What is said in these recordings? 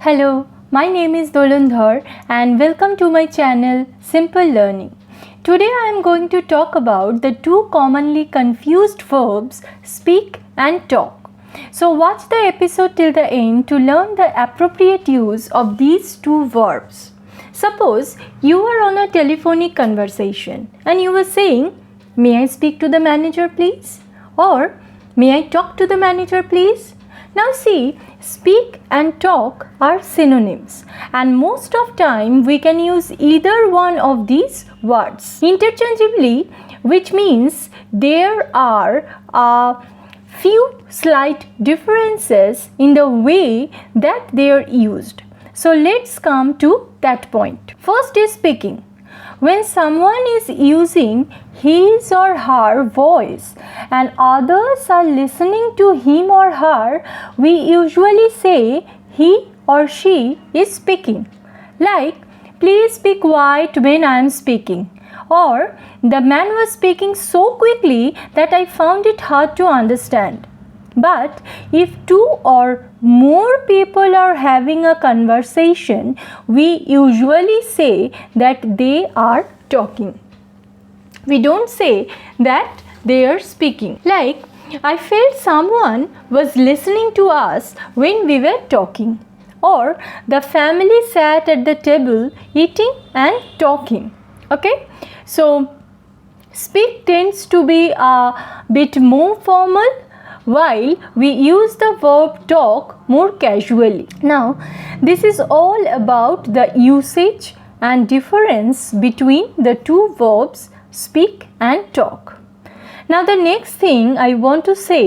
Hello, my name is Dolundhar and welcome to my channel Simple Learning. Today I am going to talk about the two commonly confused verbs speak and talk. So watch the episode till the end to learn the appropriate use of these two verbs. Suppose you are on a telephonic conversation and you were saying, "May I speak to the manager please?" or "May I talk to the manager please?" Now see, speak and talk are synonyms and most of time we can use either one of these words interchangeably, which means there are a few slight differences in the way that they are used. So let's come to that point. First is speaking. When someone is using his or her voice and others are listening to him or her, we usually say he or she is speaking. Like, "Please be quiet when I am speaking," or "The man was speaking so quickly that I found it hard to understand." But if two or more people are having a conversation, we usually say that they are talking. We don't say that they are speaking. Like, "I felt someone was listening to us when we were talking," or "The family sat at the table eating and talking." Okay, so speak tends to be a bit more formal, while we use the verb talk more casually. Now, this is all about the usage and difference between the two verbs speak and talk. Now, the next thing I want to say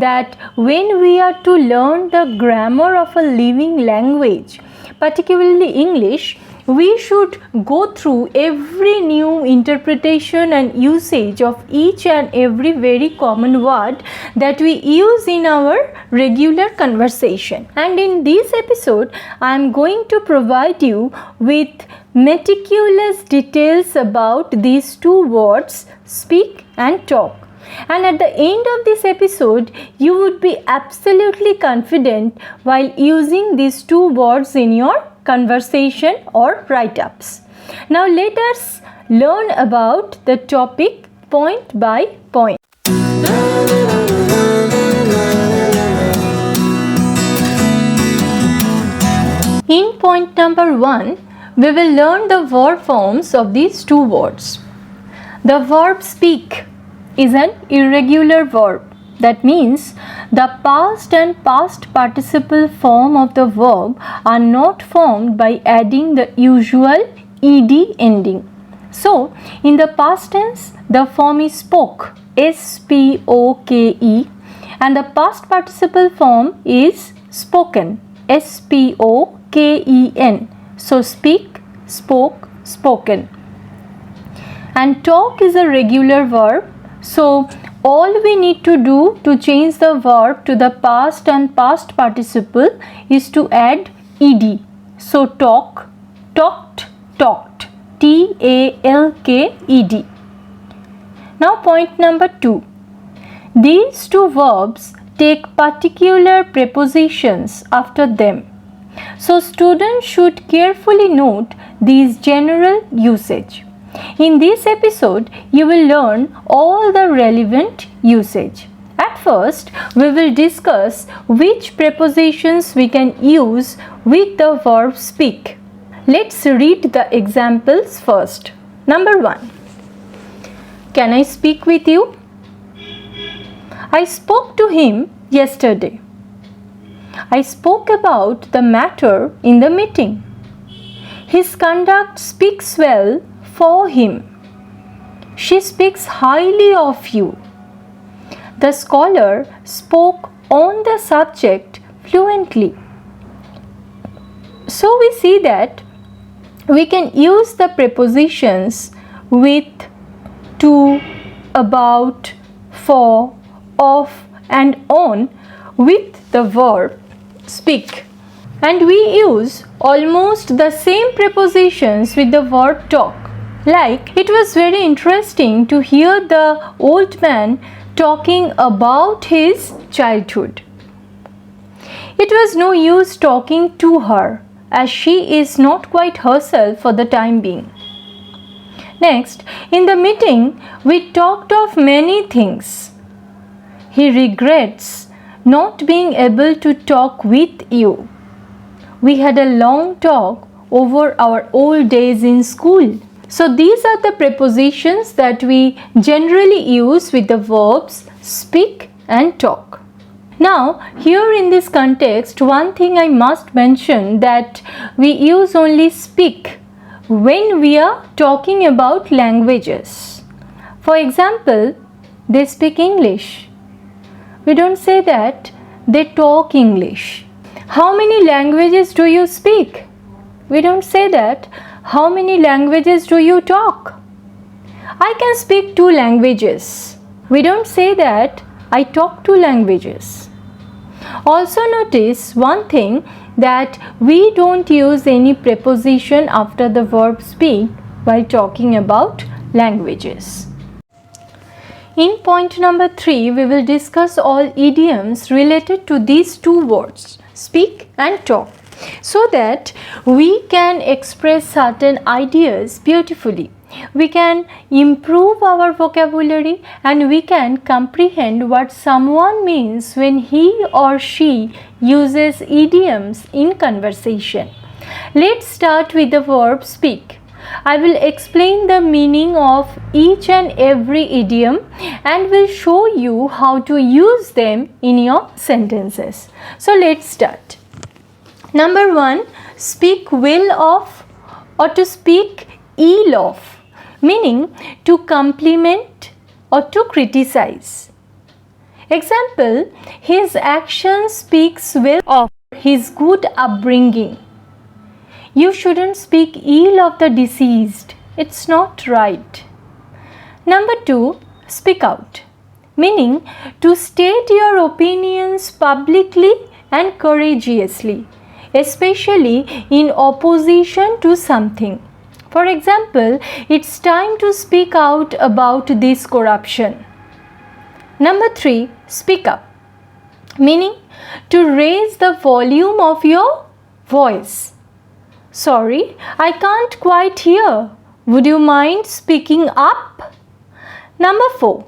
that when we are to learn the grammar of a living language, particularly English, we should go through every new interpretation and usage of each and every very common word that we use in our regular conversation. And in this episode, I am going to provide you with meticulous details about these two words, speak and talk. And at the end of this episode, you would be absolutely confident while using these two words in your conversation or write-ups. Now let us learn about the topic point by point. In point number 1, we will learn the verb forms of these two words. The verb speak is an irregular verb. That means the past and past participle form of the verb are not formed by adding the usual ed ending. So, in the past tense, the form is spoke, S-P-O-K-E, and the past participle form is spoken, S-P-O-K-E-N. So, speak, spoke, spoken. And talk is a regular verb. So, all we need to do to change the verb to the past and past participle is to add ed. So, talk, talked, talked, T-A-L-K-E-D. Now, point number 2. These two verbs take particular prepositions after them. So, students should carefully note these general usage. In this episode, you will learn all the relevant usage. At first, we will discuss which prepositions we can use with the verb speak. Let's read the examples first. Number 1. Can I speak with you? I spoke to him yesterday. I spoke about the matter in the meeting. His conduct speaks well for him. She speaks highly of you. The scholar spoke on the subject fluently. So we see that we can use the prepositions with, to, about, for, of and on with the verb speak. And we use almost the same prepositions with the verb talk. Like, it was very interesting to hear the old man talking about his childhood. It was no use talking to her, as she is not quite herself for the time being. Next, in the meeting, we talked of many things. He regrets not being able to talk with you. We had a long talk over our old days in school. So these are the prepositions that we generally use with the verbs speak and talk. Now, here in this context, one thing I must mention that we use only speak when we are talking about languages. For example, they speak English. We don't say that they talk English. How many languages do you speak? We don't say that. How many languages do you talk? I can speak 2 languages. We don't say that I talk 2 languages. Also notice one thing, that we don't use any preposition after the verb speak while talking about languages. In point number 3, we will discuss all idioms related to these 2 words, speak and talk, so that we can express certain ideas beautifully. We can improve our vocabulary and we can comprehend what someone means when he or she uses idioms in conversation. Let's start with the verb speak. I will explain the meaning of each and every idiom and will show you how to use them in your sentences. So let's start. Number 1, speak well of or to speak ill of, meaning to compliment or to criticize. Example, his action speaks well of his good upbringing. You shouldn't speak ill of the deceased. It's not right. Number 2, speak out, meaning to state your opinions publicly and courageously, especially in opposition to something. For example, it's time to speak out about this corruption. Number 3, speak up, meaning to raise the volume of your voice. Sorry, I can't quite hear. Would you mind speaking up? Number 4,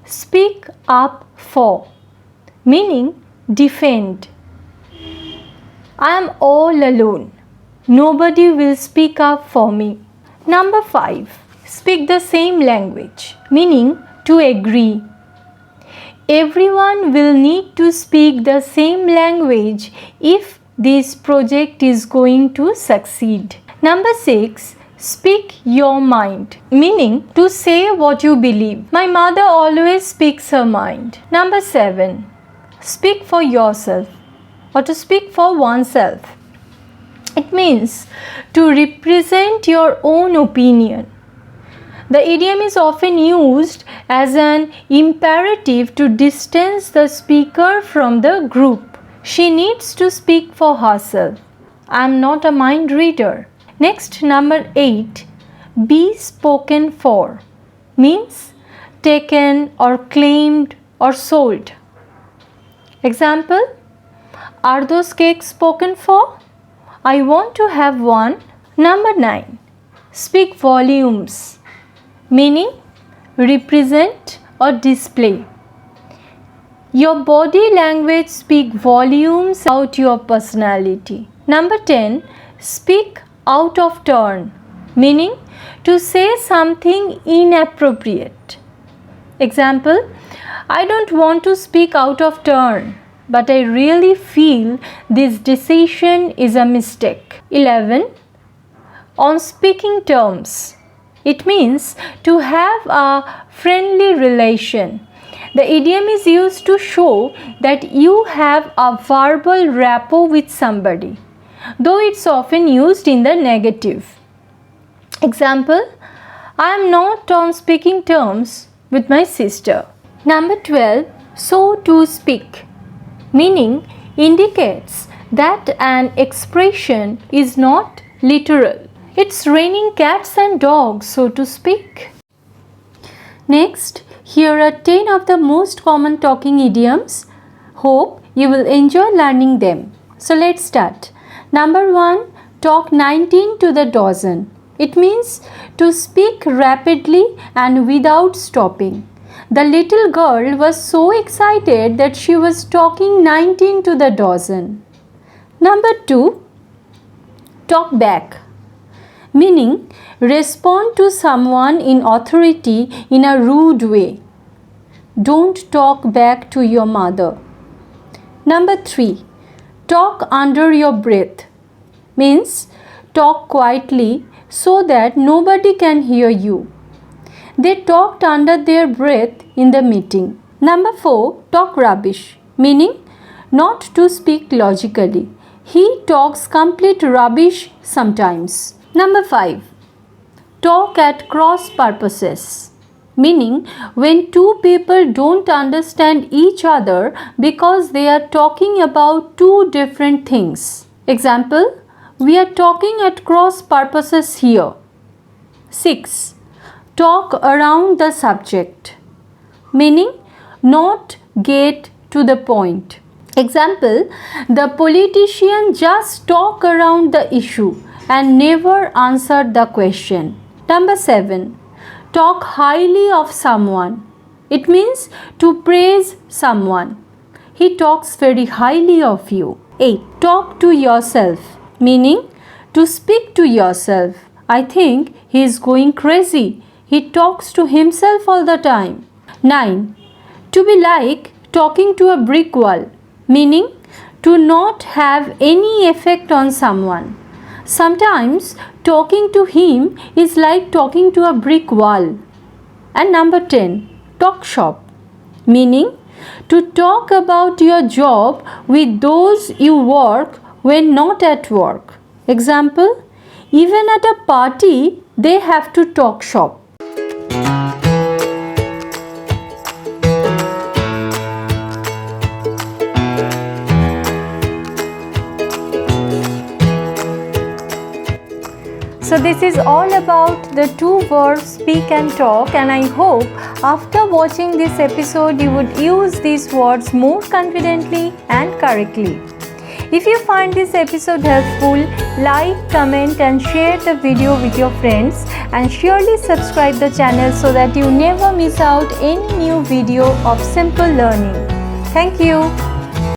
speak up for, meaning defend. I am all alone. Nobody will speak up for me. Number 5, speak the same language, meaning to agree. Everyone will need to speak the same language if this project is going to succeed. Number 6, speak your mind, meaning to say what you believe. My mother always speaks her mind. Number 7, speak for yourself or to speak for oneself. It means to represent your own opinion. The idiom is often used as an imperative to distance the speaker from the group. She needs to speak for herself. I am not a mind reader. Next, number 8, be spoken for, means taken or claimed or sold. Example, are those cakes spoken for? I want to have one. Number 9, speak volumes, meaning represent or display. Your body language speak volumes about your personality. Number 10, speak out of turn, meaning to say something inappropriate. Example, I don't want to speak out of turn, but I really feel this decision is a mistake. 11, on speaking terms. It means to have a friendly relation. The idiom is used to show that you have a verbal rapport with somebody, though it's often used in the negative. Example, I am not on speaking terms with my sister. Number 12, so to speak, meaning indicates that an expression is not literal. It's raining cats and dogs, so to speak. Next, here are 10 of the most common talking idioms. Hope You will enjoy learning them. So let's start. Number 1, talk 19 to the dozen. It means to speak rapidly and without stopping. The little girl was so excited that she was talking 19 to the dozen. Number 2, talk back, meaning respond to someone in authority in a rude way. Don't talk back to your mother. Number 3, talk under your breath, means talk quietly so that nobody can hear you. They talked under their breath in the meeting. Number 4, talk rubbish, meaning not to speak logically. He talks complete rubbish sometimes. Number 5, talk at cross purposes, meaning when two people don't understand each other because they are talking about two different things. Example, we are talking at cross purposes here. 6, talk around the subject, meaning not get to the point. Example, the politician just talk around the issue and never answered the question. Number 7, talk highly of someone. It means to praise someone. He talks very highly of you. 8, talk to yourself, meaning to speak to yourself. I think he is going crazy. He talks to himself all the time. 9, to be like talking to a brick wall, meaning to not have any effect on someone. Sometimes talking to him is like talking to a brick wall. And number 10, talk shop, meaning to talk about your job with those you work when not at work. Example, even at a party they have to talk shop. So this is all about the two verbs speak and talk, and I hope after watching this episode you would use these words more confidently and correctly. If you find this episode helpful, like, comment and share the video with your friends, and surely subscribe the channel so that you never miss out any new video of simple learning. Thank you.